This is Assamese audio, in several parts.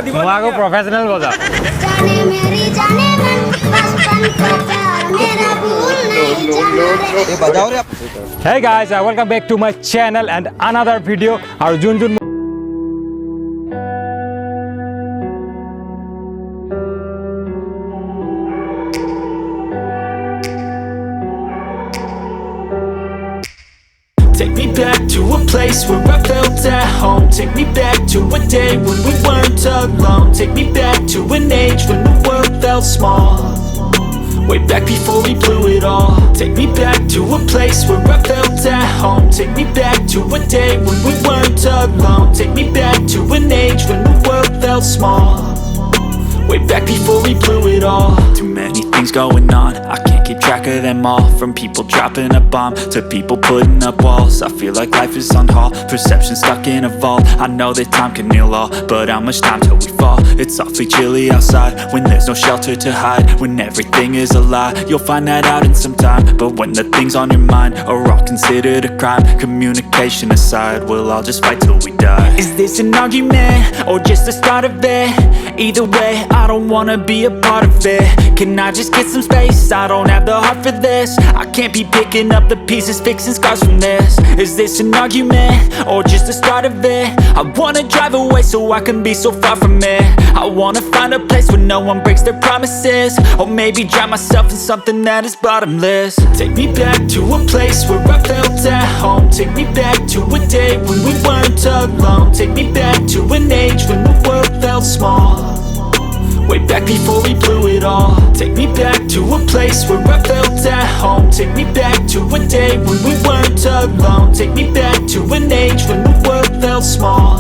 মই আকৌ প্ৰফেচনেল বজাওঁ Hey guys, welcome back to my channel and another video. আৰু যোন Take me back to a place where I felt at home. Take me back to a day when we weren't alone. Take me back to an age when the world felt small. Way back before we blew it all. Take me back to a place where I felt at home. Take me back to a day when we weren't alone. Take me back to an age when the world felt small. Way back before we blew it all. Too many things going on, I can't keep track of them all. From people dropping a bomb to people putting up walls. I feel like life is on hold, perception stuck in a vault. I know that time can heal all, but how much time till we fall? It's awfully chilly outside, when there's no shelter to hide. When everything is a lie, you'll find that out in some time. But when the things on your mind are all considered a crime, communication aside, we'll all just fight till we die. Is this an argument, or just the start of it? Either way, I don't wanna be a part of it. Can I just get some space? I don't have the heart for this. I can't be picking up the pieces, fixing scars from this. Is this an argument, or just the start of it? I wanna drive away so I can be so far from it. I wanna find a place where no one breaks their promises, or maybe drown myself in something that is bottomless. Take me back to a place where I felt at home. Take me back to a day when we weren't alone. Take me back to an age when the world felt small. Way back before we blew it all. Take me back to a place where I felt at home. Take me back to a day when we weren't alone. Take me back to an age when the world felt small.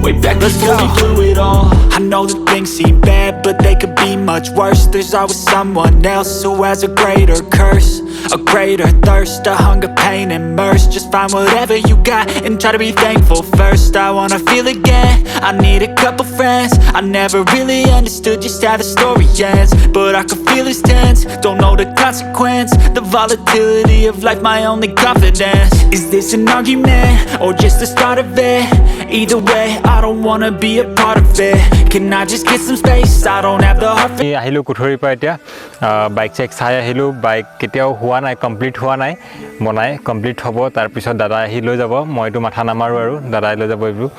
Way back before we blew it all. I know that things seem bad, but they could be much worse. There's always someone else who has a greater curse, a greater thirst, a hunger, pain, and mercy. Just find whatever you got and try to be thankful first. I wanna feel again, I need a couple friends. I never really understood just how the story ends, but I can feel it's tense. Don't know the consequence, the volatility of life, my only confidence. Is this an argument, or just the start of it? Either way, I don't wanna be a part of it. Can I just get some space? I don't have the heart for it. আহিলোঁ কুঠৰিৰ পৰা এতিয়া বাইক চেক চাই আহিলোঁ বাইক কেতিয়াও হোৱা নাই কমপ্লিট হোৱা নাই বনাই কমপ্লিট হ'ব তাৰপিছত দাদা আহি লৈ যাব মইতো মাথা নামাৰোঁ আৰু দাদাই লৈ যাব এইবোৰ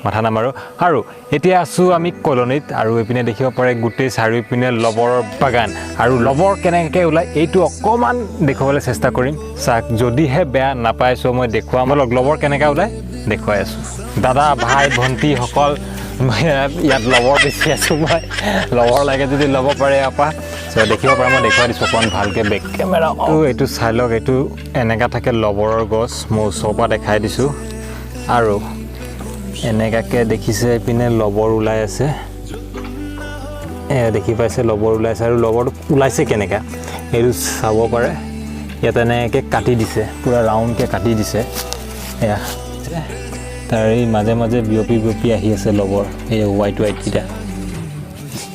মাথা নামাৰোঁ আৰু এতিয়া আছোঁ আমি কলনীত আৰু এইপিনে দেখিব পাৰে গোটেই চাৰিওপিনে লবৰৰ বাগান আৰু লবৰ কেনেকৈ ওলায় এইটো অকণমান দেখুৱাবলৈ চেষ্টা কৰিম চাওক যদিহে বেয়া নাপাইছোঁ মই দেখুৱাম অলপ লবৰ কেনেকৈ ওলায় দেখুৱাই আছোঁ দাদা ভাই ভণ্টিসকল ইয়াত লবৰ বেছি আছোঁ মই লবৰ লাগে যদি ল'ব পাৰে আপা দেখিব পাৰে মই দেখুৱাই দিছোঁ অকণমান ভালকৈ বেক কেমেৰা এইটো চাই লওক এইটো এনেকুৱা থাকে লবৰৰ গছ মই ওচৰৰ পৰা দেখাই দিছোঁ আৰু এনেকুৱাকৈ দেখিছে এইপিনে লবৰ ওলাই আছে দেখি পাইছে লবৰ ওলাইছে আৰু লবৰটো ওলাইছে কেনেকৈ এইটো চাব পাৰে ইয়াত এনেকৈ কাটি দিছে পূৰা ৰাউণ্ডকৈ কাটি দিছে এয়া তাৰ এই মাজে মাজে বিয়পি আহি আছে লবৰ এই হোৱাইট কেইটা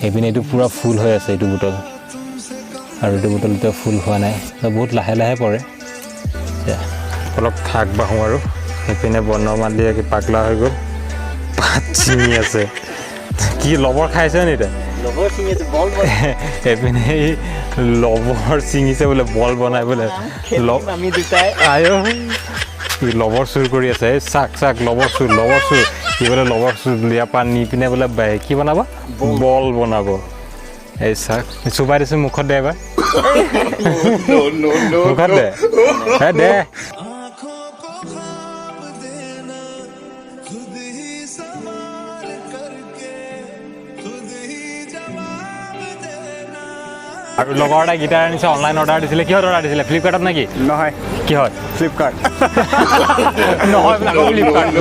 এইপিনে এইটো পূৰা ফুল হৈ আছে এইটো বুটল আৰু এইটো বুটল এতিয়া ফুল হোৱা নাই বহুত লাহে লাহে পৰে অলপ থাক বাঢ়োঁ আৰু সেইপিনে বনমালি পাগলা হৈ গ'ল পাত ছিঙি আছে কি লবৰ খাইছে নি এতিয়া এইপিনে এই লবৰ ছিঙিছে বোলে বল বনাই বোলে লবৰ চুৰ কৰি আছে এই চাক লবৰ চুৰ কি বোলে লবৰ চুৰ লিয়া পান নি পিনে বোলে কি বনাব বল বনাব এই চাক চুবাই দিছোঁ মুখত দে এবাৰ মুখত দে আৰু লগৰ এটা গিটাৰ আনিছে অনলাইন অৰ্ডাৰ দিছিলে কিহত অৰ্ডাৰ দিছিলে ফ্লিপকাৰ্টত নেকি নহয় কিহত ফ্লিপকাৰ্ট নহয় ফ্লিপকাৰ্ট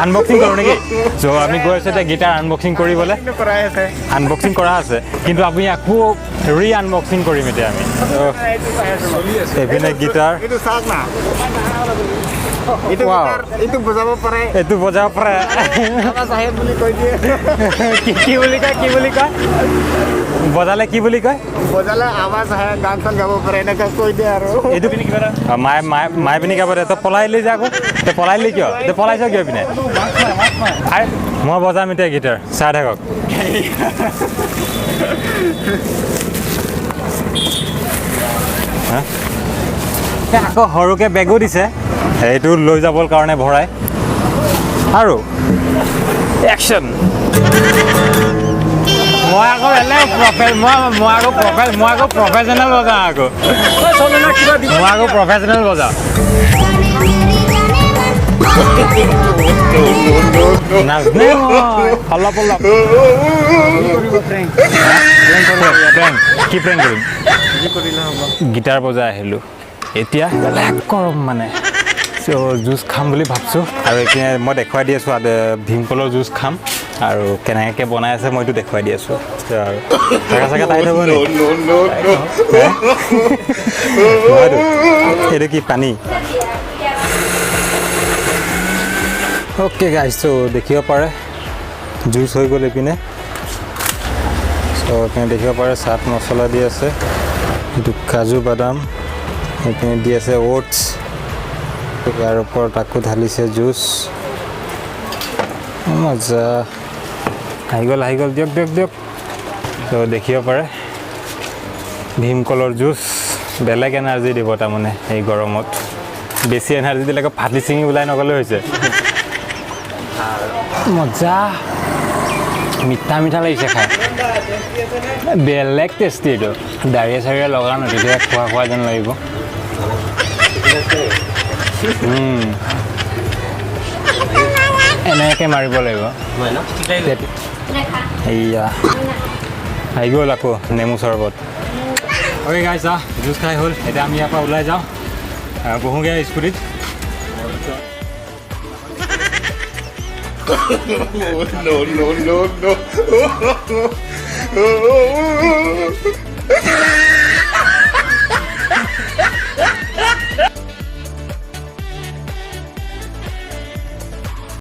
আনবক্সিং কৰোঁ নেকি চ' আমি গৈ আছোঁ এতিয়া গিটাৰ আনবক্সিং কৰিবলৈ আনবক্সিং কৰা আছে কিন্তু আমি আকৌ আনবক্সিং কৰিম এতিয়া আমি এইপিনে গিটাৰ এইটো বজাব পাৰে কি বুলি কয় বজালে কি বুলি কয় বজালে আৱাজ আহে গান চান গাব পাৰে এনেকৈ কৈ দিয়ে আৰু এইটো পিনে কিবা মায়ে পিনে গাব দে তই পলাই লৈ যা আকৌ তই পলাই লৈ কিয় তই পলাইছ কিয় পিনে মই বজাম এতিয়া গীটাৰ চাই থাকক আকৌ সৰুকৈ বেগো দিছে এইটো লৈ যাবৰ কাৰণে ভৰাই আৰু একশ্যন মই আকৌ প্ৰফেচনেল বজাওঁ আকৌ মই আকৌ প্ৰফেচনেল বজাওঁ নাজনে অলপ অলপ কি প্ৰেং কৰিম গীটাৰ বজাই আহিলোঁ এতিয়া বেলেগ গৰম মানে জুচ খাম বুলি ভাবছোঁ আৰু এইপিনে মই দেখুৱাই দি আছোঁ ভীমকলৰ জুচ খাম আৰু কেনেকৈ বনাই আছে মইতো দেখুৱাই দি আছোঁ আৰু চাগে চাগে টাইট হ'ব নেকি এইটো কি পানী অ'কে গাইজ চ' দেখিব পাৰে জুচ হৈ গ'ল এইপিনে চ' এইপিনে দেখিব পাৰে চাট মছলা দি আছে এইটো কাজু বাদাম এইপিনে দি আছে অ'টছ ইয়াৰ ওপৰত আকৌ ঢালিছে জুচ মজা আহি গ'ল দিয়ক ত' দেখিব পাৰে ভীমকলৰ জুচ বেলেগ এনাৰ্জি দিব তাৰমানে এই গৰমত বেছি এনাৰ্জি দিলে আকৌ ফাটি চিঙি ওলাই নগ'লে হৈছে মজা মিঠা মিঠা লাগিছে খাই বেলেগ টেষ্টি এইটো দাৰিয়া চাৰিয়া লগা ন তেতিয়া খোৱা যেন লাগিব এনেকৈ মাৰিব লাগিব এয়া আহি গ'ল আকৌ নেমু চৰবত অ'কে গাইজ জুচ খাই হ'ল এতিয়া আমি ইয়াৰ পৰা ওলাই যাওঁ বহোগৈ স্কুটিত no.